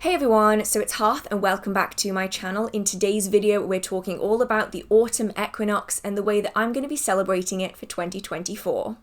Hey everyone, so it's Hearth and welcome back to my channel. In today's video we're talking all about the Autumn Equinox and the way that I'm going to be celebrating it for 2024.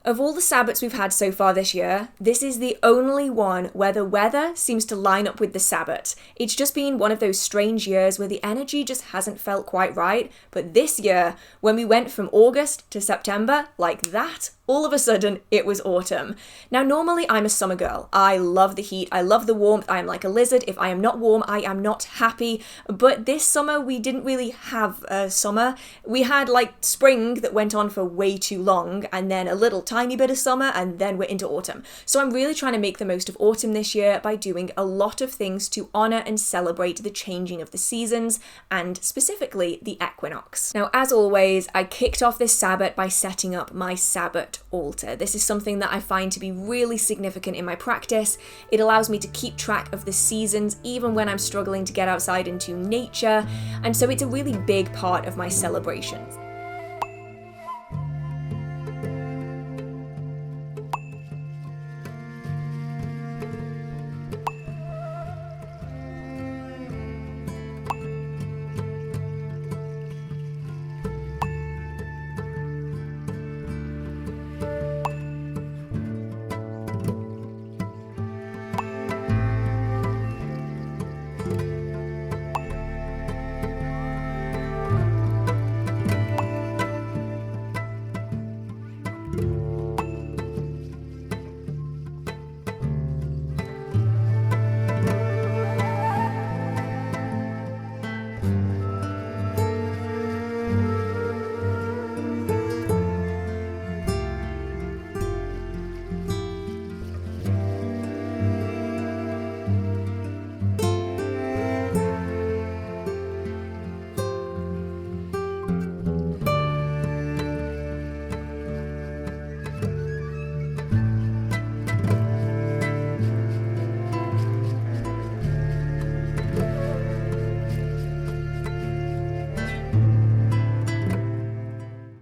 Of all the Sabbats we've had so far this year, this is the only one where the weather seems to line up with the Sabbat. It's just been one of those strange years where the energy just hasn't felt quite right, but this year, when we went from August to September, like that, all of a sudden, it was autumn. Now, normally I'm a summer girl. I love the heat, I love the warmth, I am like a lizard. If I am not warm, I am not happy. But this summer, we didn't really have a summer. We had like spring that went on for way too long, and then a little tiny bit of summer, and then we're into autumn. So I'm really trying to make the most of autumn this year by doing a lot of things to honor and celebrate the changing of the seasons, and specifically the equinox. Now, as always, I kicked off this Sabbat by setting up my Sabbat altar. This is something that I find to be really significant in my practice. It allows me to keep track of the seasons even when I'm struggling to get outside into nature, and so it's a really big part of my celebrations.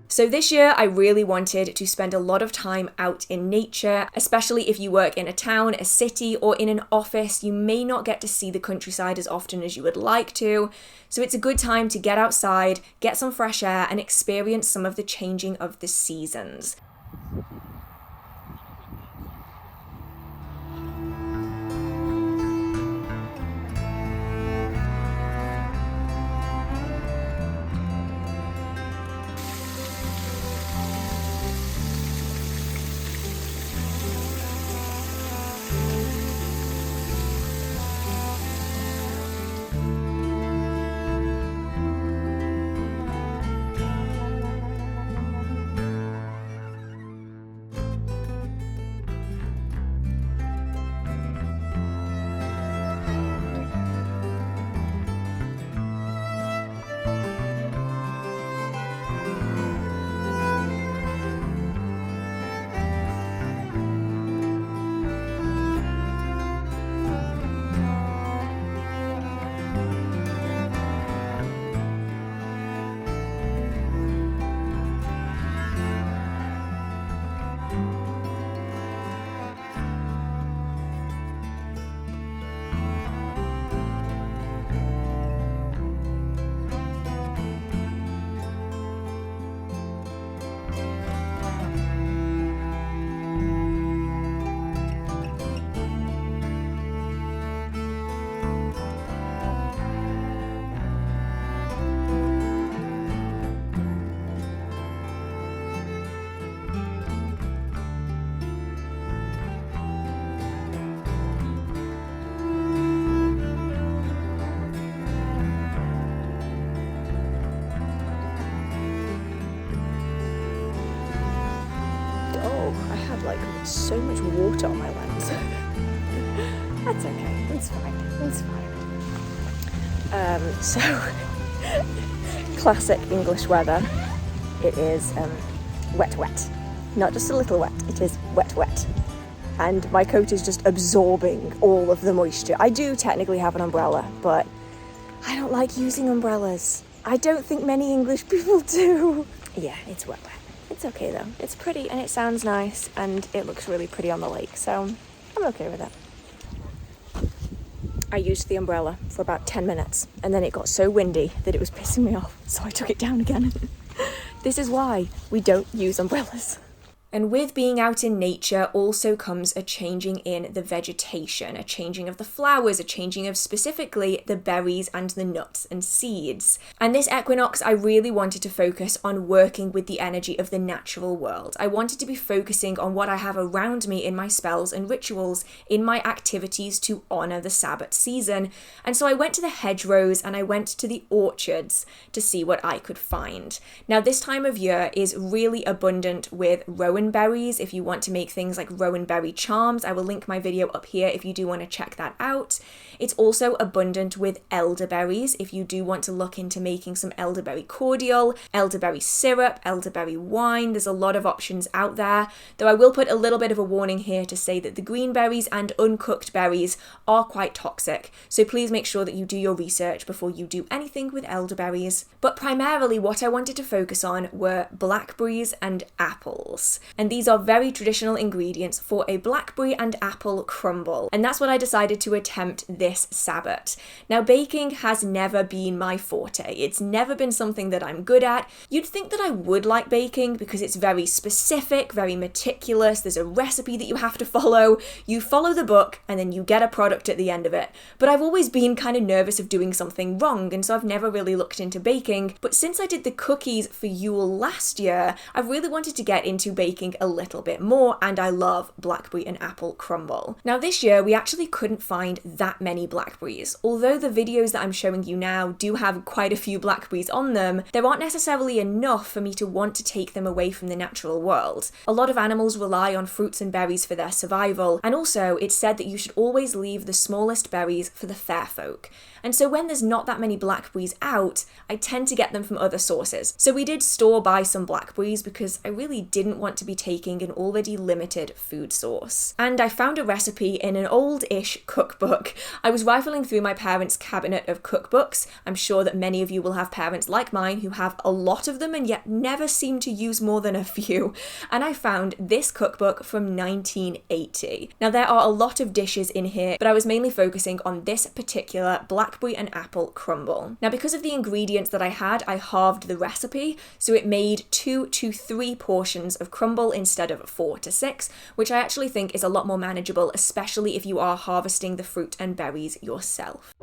So this year I really wanted to spend a lot of time out in nature, especially if you work in a town, a city, or in an office. You may not get to see the countryside as often as you would like to, so it's a good time to get outside, get some fresh air, and experience some of the changing of the seasons. So much water on my lens. That's okay, it's fine. So classic English weather. It is wet. Not just a little wet, it is wet. And my coat is just absorbing all of the moisture. I do technically have an umbrella, but I don't like using umbrellas. I don't think many English people do. Yeah, it's wet. It's okay though. It's pretty and it sounds nice and it looks really pretty on the lake, so I'm okay with it. I used the umbrella for about 10 minutes and then it got so windy that it was pissing me off, so I took it down again. This is why we don't use umbrellas. And with being out in nature also comes a changing in the vegetation, a changing of the flowers, a changing of specifically the berries and the nuts and seeds. And this equinox, I really wanted to focus on working with the energy of the natural world. I wanted to be focusing on what I have around me in my spells and rituals, in my activities to honour the Sabbath season. And so I went to the hedgerows and I went to the orchards to see what I could find. Now this time of year is really abundant with rowan berries if you want to make things like rowan berry charms. I will link my video up here if you do want to check that out. It's also abundant with elderberries if you do want to look into making some elderberry cordial, elderberry syrup, elderberry wine. There's a lot of options out there, though I will put a little bit of a warning here to say that the green berries and uncooked berries are quite toxic, so please make sure that you do your research before you do anything with elderberries. But primarily what I wanted to focus on were blackberries and apples. And these are very traditional ingredients for a blackberry and apple crumble. And that's what I decided to attempt this Sabbath. Now, baking has never been my forte. It's never been something that I'm good at. You'd think that I would like baking because it's very specific, very meticulous. There's a recipe that you have to follow. You follow the book and then you get a product at the end of it. But I've always been kind of nervous of doing something wrong, and so I've never really looked into baking. But since I did the cookies for Yule last year, I've really wanted to get into baking a little bit more, and I love blackberry and apple crumble. Now this year we actually couldn't find that many blackberries. Although the videos that I'm showing you now do have quite a few blackberries on them, there aren't necessarily enough for me to want to take them away from the natural world. A lot of animals rely on fruits and berries for their survival, and also it's said that you should always leave the smallest berries for the fair folk. And so when there's not that many blackberries out, I tend to get them from other sources. So we did store buy some blackberries because I really didn't want to be taking an already limited food source. And I found a recipe in an old-ish cookbook. I was rifling through my parents' cabinet of cookbooks. I'm sure that many of you will have parents like mine who have a lot of them and yet never seem to use more than a few. And I found this cookbook from 1980. Now there are a lot of dishes in here, but I was mainly focusing on this particular blackberry and apple crumble. Now because of the ingredients that I had, I halved the recipe, so it made 2 to 3 portions of crumble instead of 4 to 6, which I actually think is a lot more manageable, especially if you are harvesting the fruit and berries yourself.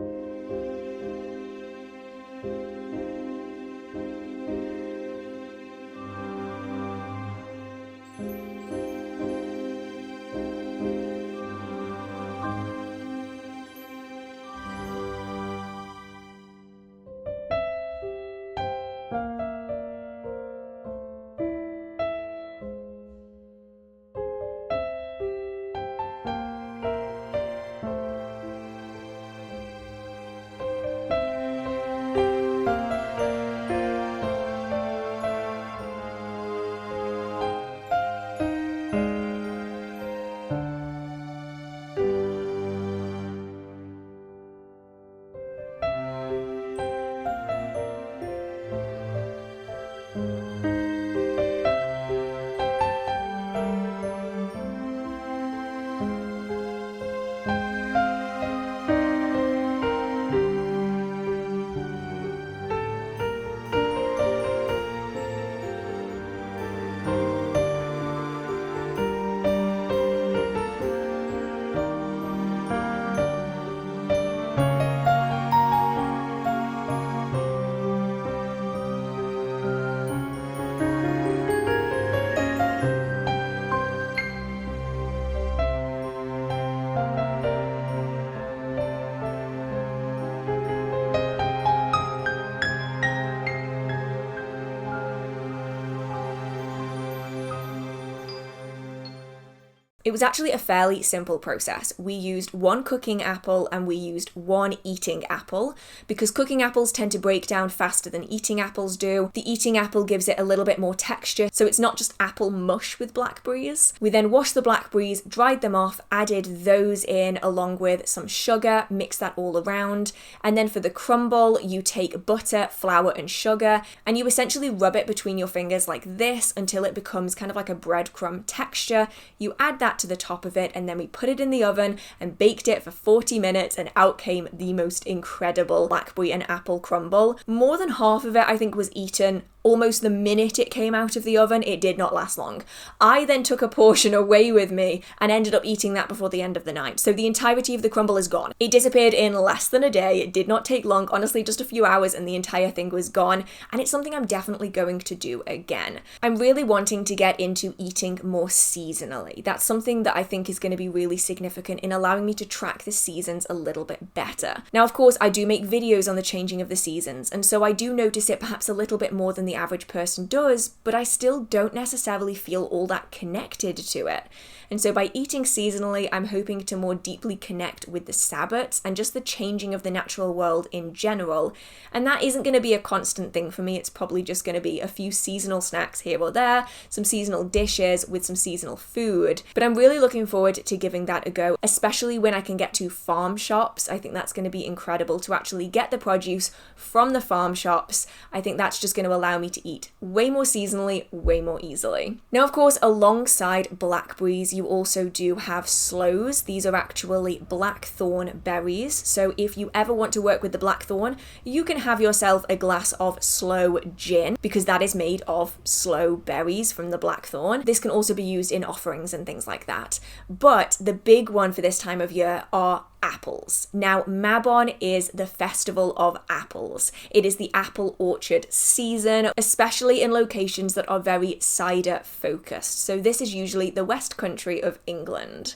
It was actually a fairly simple process. We used one cooking apple and we used one eating apple because cooking apples tend to break down faster than eating apples do. The eating apple gives it a little bit more texture, so it's not just apple mush with blackberries. We then washed the blackberries, dried them off, added those in along with some sugar, mixed that all around, and then for the crumble, you take butter, flour, and sugar, and you essentially rub it between your fingers like this until it becomes kind of like a breadcrumb texture. You add that to the top of it, and then we put it in the oven and baked it for 40 minutes, and out came the most incredible blackberry and apple crumble. More than half of it, I think, was eaten almost the minute it came out of the oven. It did not last long. I then took a portion away with me and ended up eating that before the end of the night. So the entirety of the crumble is gone. It disappeared in less than a day. It did not take long, honestly, just a few hours, and the entire thing was gone. And it's something I'm definitely going to do again. I'm really wanting to get into eating more seasonally. That's something that I think is going to be really significant in allowing me to track the seasons a little bit better. Now, of course, I do make videos on the changing of the seasons, and so I do notice it perhaps a little bit more than the average person does, but I still don't necessarily feel all that connected to it. And so by eating seasonally, I'm hoping to more deeply connect with the Sabbats and just the changing of the natural world in general. And that isn't going to be a constant thing for me. It's probably just going to be a few seasonal snacks here or there, some seasonal dishes with some seasonal food. But I'm really looking forward to giving that a go, especially when I can get to farm shops. I think that's going to be incredible to actually get the produce from the farm shops. I think that's just going to allow me to eat way more seasonally, way more easily. Now, of course, alongside blackberries, you also do have sloes. These are actually blackthorn berries. So if you ever want to work with the blackthorn, you can have yourself a glass of sloe gin because that is made of sloe berries from the blackthorn. This can also be used in offerings and things like that. But the big one for this time of year are apples. Now, Mabon is the festival of apples. It is the apple orchard season, especially in locations that are very cider focused. So this is usually the West Country of England.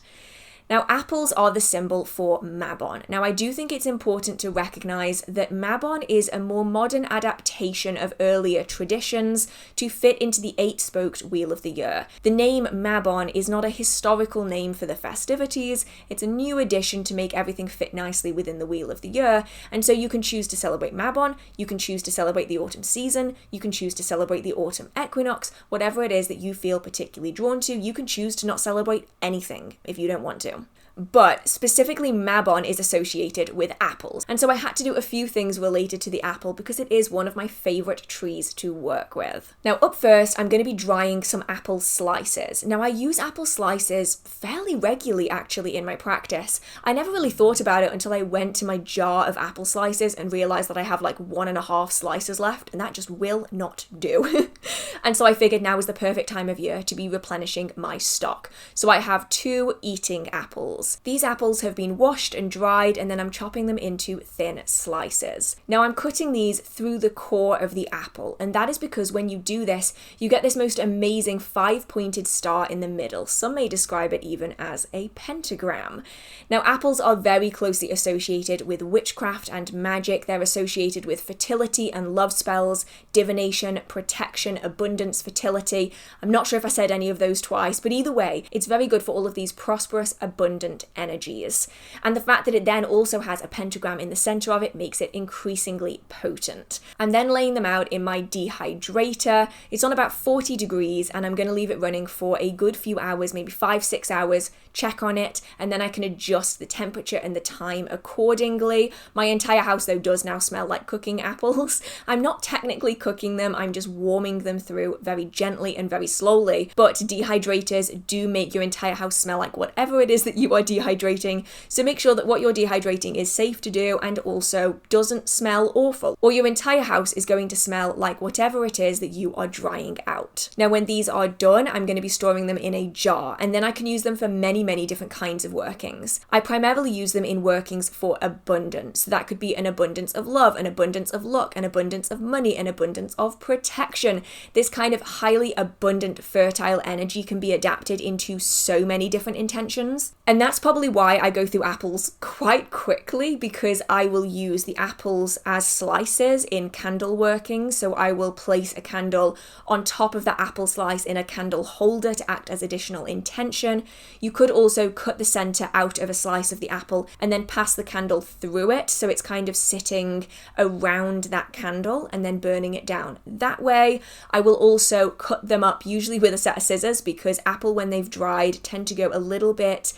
Now, apples are the symbol for Mabon. Now, I do think it's important to recognise that Mabon is a more modern adaptation of earlier traditions to fit into the 8-spoked Wheel of the Year. The name Mabon is not a historical name for the festivities, it's a new addition to make everything fit nicely within the Wheel of the Year, and so you can choose to celebrate Mabon, you can choose to celebrate the autumn season, you can choose to celebrate the autumn equinox, whatever it is that you feel particularly drawn to. You can choose to not celebrate anything if you don't want to. But specifically Mabon is associated with apples, and so I had to do a few things related to the apple because it is one of my favourite trees to work with. Now, up first, I'm going to be drying some apple slices. Now, I use apple slices fairly regularly actually in my practice. I never really thought about it until I went to my jar of apple slices and realised that I have like 1.5 slices left, and that just will not do. And so I figured now is the perfect time of year to be replenishing my stock. So I have 2 eating apples. These apples have been washed and dried, and then I'm chopping them into thin slices. Now, I'm cutting these through the core of the apple, and that is because when you do this, you get this most amazing 5-pointed star in the middle. Some may describe it even as a pentagram. Now, apples are very closely associated with witchcraft and magic. They're associated with fertility and love spells, divination, protection, abundance, fertility. I'm not sure if I said any of those twice, but either way, it's very good for all of these prosperous, abundant energies. And the fact that it then also has a pentagram in the center of it makes it increasingly potent. I'm then laying them out in my dehydrator. It's on about 40 degrees, and I'm going to leave it running for a good few hours, maybe 5-6 hours, check on it, and then I can adjust the temperature and the time accordingly. My entire house, though, does now smell like cooking apples. I'm not technically cooking them, I'm just warming them through very gently and very slowly, but dehydrators do make your entire house smell like whatever it is that you are dehydrating, so make sure that what you're dehydrating is safe to do and also doesn't smell awful, or your entire house is going to smell like whatever it is that you are drying out. Now, when these are done, I'm going to be storing them in a jar, and then I can use them for many different kinds of workings. I primarily use them in workings for abundance. So that could be an abundance of love, an abundance of luck, an abundance of money, an abundance of protection. This kind of highly abundant, fertile energy can be adapted into so many different intentions, and that's that's probably why I go through apples quite quickly, because I will use the apples as slices in candle working. So I will place a candle on top of the apple slice in a candle holder to act as additional intention. You could also cut the center out of a slice of the apple and then pass the candle through it, so it's kind of sitting around that candle and then burning it down. That way, I will also cut them up, usually with a set of scissors, because apple, when they've dried, tend to go a little bit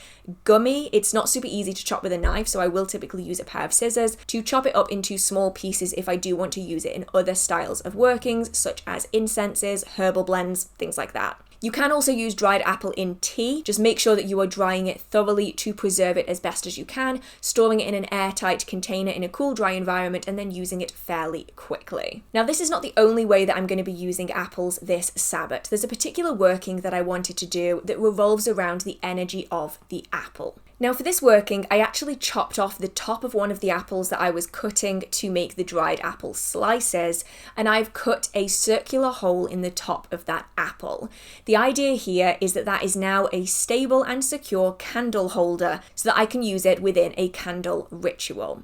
gummy. It's not super easy to chop with a knife, so I will typically use a pair of scissors to chop it up into small pieces if I do want to use it in other styles of workings, such as incenses, herbal blends, things like that. You can also use dried apple in tea. Just make sure that you are drying it thoroughly to preserve it as best as you can, storing it in an airtight container in a cool, dry environment, and then using it fairly quickly. Now, this is not the only way that I'm going to be using apples this Sabbat. There's a particular working that I wanted to do that revolves around the energy of the apple. Now, for this working, I actually chopped off the top of one of the apples that I was cutting to make the dried apple slices, and I've cut a circular hole in the top of that apple. The idea here is that that is now a stable and secure candle holder so that I can use it within a candle ritual.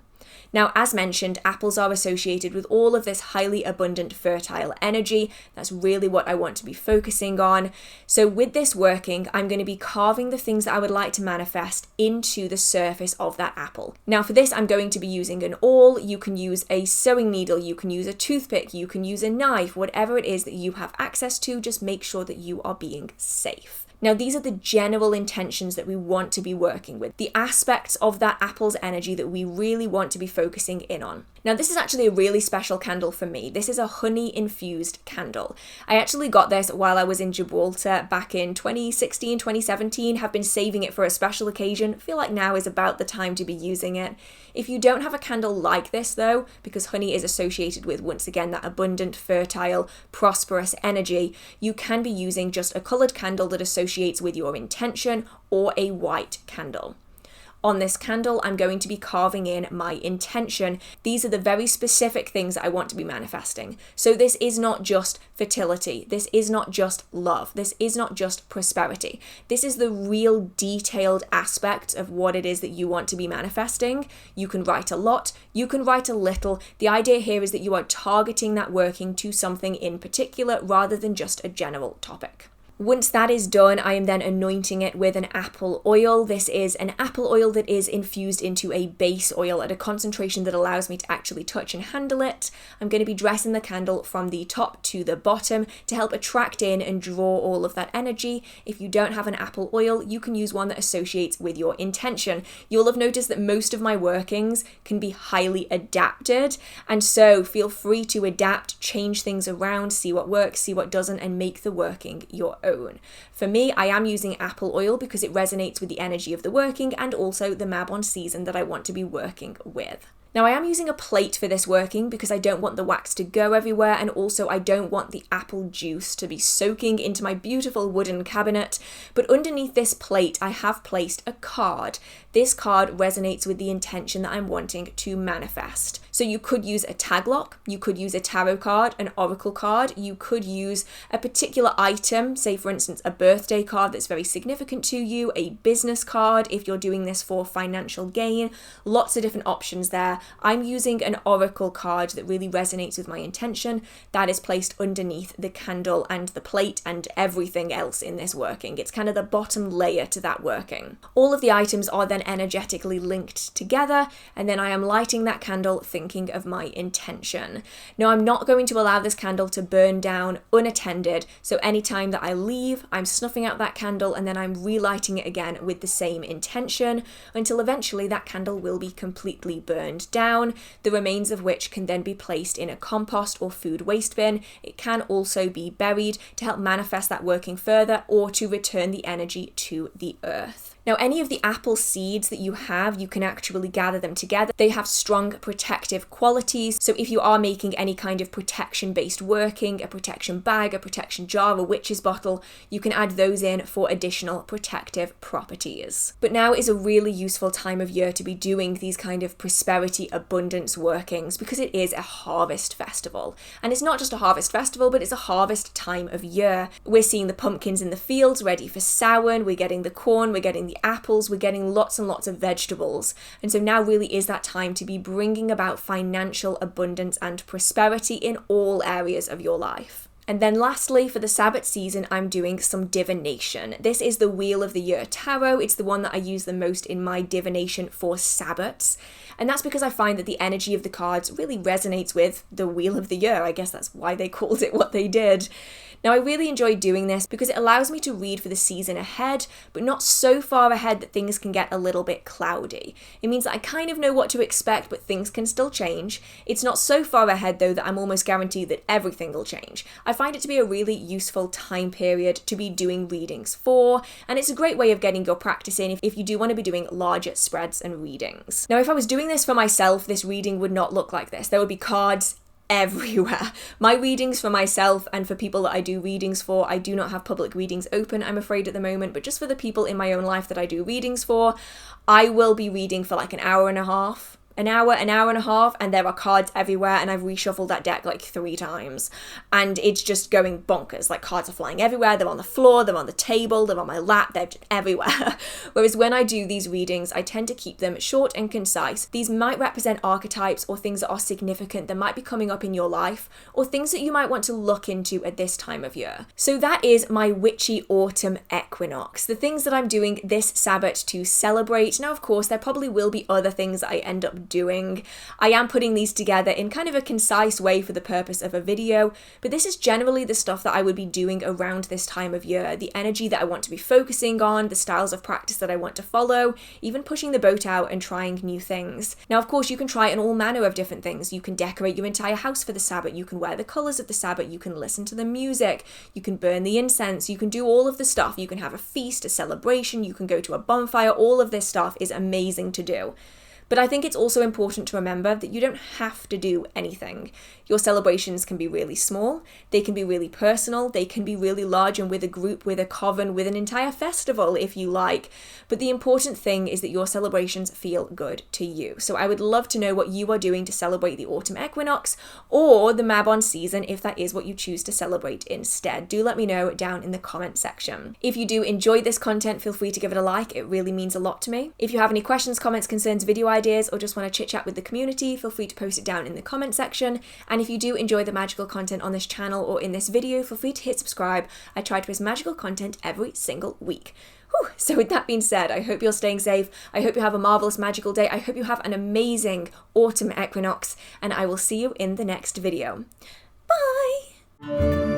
Now, as mentioned, apples are associated with all of this highly abundant fertile energy. That's really what I want to be focusing on. So with this working, I'm going to be carving the things that I would like to manifest into the surface of that apple. Now, for this, I'm going to be using an awl. You can use a sewing needle, you can use a toothpick, you can use a knife, whatever it is that you have access to, just make sure that you are being safe. Now, these are the general intentions that we want to be working with, the aspects of that apple's energy that we really want to be focusing in on. Now, this is actually a really special candle for me. This is a honey-infused candle. I actually got this while I was in Gibraltar back in 2016, 2017, have been saving it for a special occasion. I feel like now is about the time to be using it. If you don't have a candle like this though, because honey is associated with, once again, that abundant, fertile, prosperous energy, you can be using just a coloured candle that associates with your intention, or a white candle. On this candle, I'm going to be carving in my intention. These are the very specific things that I want to be manifesting. So this is not just fertility. This is not just love. This is not just prosperity. This is the real detailed aspect of what it is that you want to be manifesting. You can write a lot, you can write a little. The idea here is that you are targeting that working to something in particular rather than just a general topic. Once that is done, I am then anointing it with an apple oil. This is an apple oil that is infused into a base oil at a concentration that allows me to actually touch and handle it. I'm going to be dressing the candle from the top to the bottom to help attract in and draw all of that energy. If you don't have an apple oil, you can use one that associates with your intention. You'll have noticed that most of my workings can be highly adapted, and so feel free to adapt, change things around, see what works, see what doesn't, and make the working your own. For me, I am using apple oil because it resonates with the energy of the working and also the Mabon season that I want to be working with. Now, I am using a plate for this working because I don't want the wax to go everywhere, and also I don't want the apple juice to be soaking into my beautiful wooden cabinet. But underneath this plate, I have placed a card. This card resonates with the intention that I'm wanting to manifest. So you could use a tag lock, you could use a tarot card, an oracle card, you could use a particular item, say for instance a birthday card that's very significant to you, a business card if you're doing this for financial gain, lots of different options there. I'm using an oracle card that really resonates with my intention that is placed underneath the candle and the plate and everything else in this working. It's kind of the bottom layer to that working. All of the items are then energetically linked together, and then I am lighting that candle thinking of my intention. Now, I'm not going to allow this candle to burn down unattended, so anytime that I leave, I'm snuffing out that candle and then I'm relighting it again with the same intention until eventually that candle will be completely burned down, the remains of which can then be placed in a compost or food waste bin. It can also be buried to help manifest that working further or to return the energy to the earth. Now, any of the apple seeds that you have, you can actually gather them together. They have strong protective qualities. So if you are making any kind of protection-based working, a protection bag, a protection jar, a witch's bottle, you can add those in for additional protective properties. But now is a really useful time of year to be doing these kind of prosperity prosperity, abundance workings, because it is a harvest festival. And it's not just a harvest festival, but it's a harvest time of year. We're seeing the pumpkins in the fields ready for Samhain, we're getting the corn, we're getting the apples, we're getting lots and lots of vegetables. And so now really is that time to be bringing about financial abundance and prosperity in all areas of your life. And then lastly, for the Sabbath season, I'm doing some divination. This is the Wheel of the Year Tarot. It's the one that I use the most in my divination for Sabbats. And that's because I find that the energy of the cards really resonates with the Wheel of the Year. I guess that's why they called it what they did. Now, I really enjoy doing this because it allows me to read for the season ahead, but not so far ahead that things can get a little bit cloudy. It means that I kind of know what to expect, but things can still change. It's not so far ahead, though, that I'm almost guaranteed that everything will change. I find it to be a really useful time period to be doing readings for, and it's a great way of getting your practice in if you do want to be doing larger spreads and readings. Now, if I was doing this for myself, this reading would not look like this. There would be cards everywhere. My readings for myself and for people that I do readings for, I do not have public readings open, I'm afraid, at the moment, but just for the people in my own life that I do readings for, I will be reading for like an hour and a half, and there are cards everywhere, and I've reshuffled that deck like 3 times, and it's just going bonkers. Like, cards are flying everywhere, they're on the floor, they're on the table, they're on my lap, they're just everywhere. Whereas when I do these readings, I tend to keep them short and concise. These might represent archetypes or things that are significant that might be coming up in your life, or things that you might want to look into at this time of year. So that is my witchy autumn equinox, the things that I'm doing this Sabbath to celebrate. Now, of course, there probably will be other things that I end up doing. I am putting these together in kind of a concise way for the purpose of a video, but this is generally the stuff that I would be doing around this time of year, the energy that I want to be focusing on, the styles of practice that I want to follow, even pushing the boat out and trying new things. Now, of course, you can try on all manner of different things. You can decorate your entire house for the Sabbath, you can wear the colours of the Sabbath, you can listen to the music, you can burn the incense, you can do all of the stuff, you can have a feast, a celebration, you can go to a bonfire. All of this stuff is amazing to do. But I think it's also important to remember that you don't have to do anything. Your celebrations can be really small, they can be really personal, they can be really large and with a group, with a coven, with an entire festival if you like. But the important thing is that your celebrations feel good to you. So I would love to know what you are doing to celebrate the autumn equinox or the Mabon season if that is what you choose to celebrate instead. Do let me know down in the comment section. If you do enjoy this content, feel free to give it a like. It really means a lot to me. If you have any questions, comments, concerns, video ideas, or just want to chit chat with the community, feel free to post it down in the comment section. And if you do enjoy the magical content on this channel or in this video, feel free to hit subscribe. I try to post magical content every single week. So with that being said, I hope you're staying safe. I hope you have a marvelous magical day. I hope you have an amazing autumn equinox, and I will see you in the next video. Bye!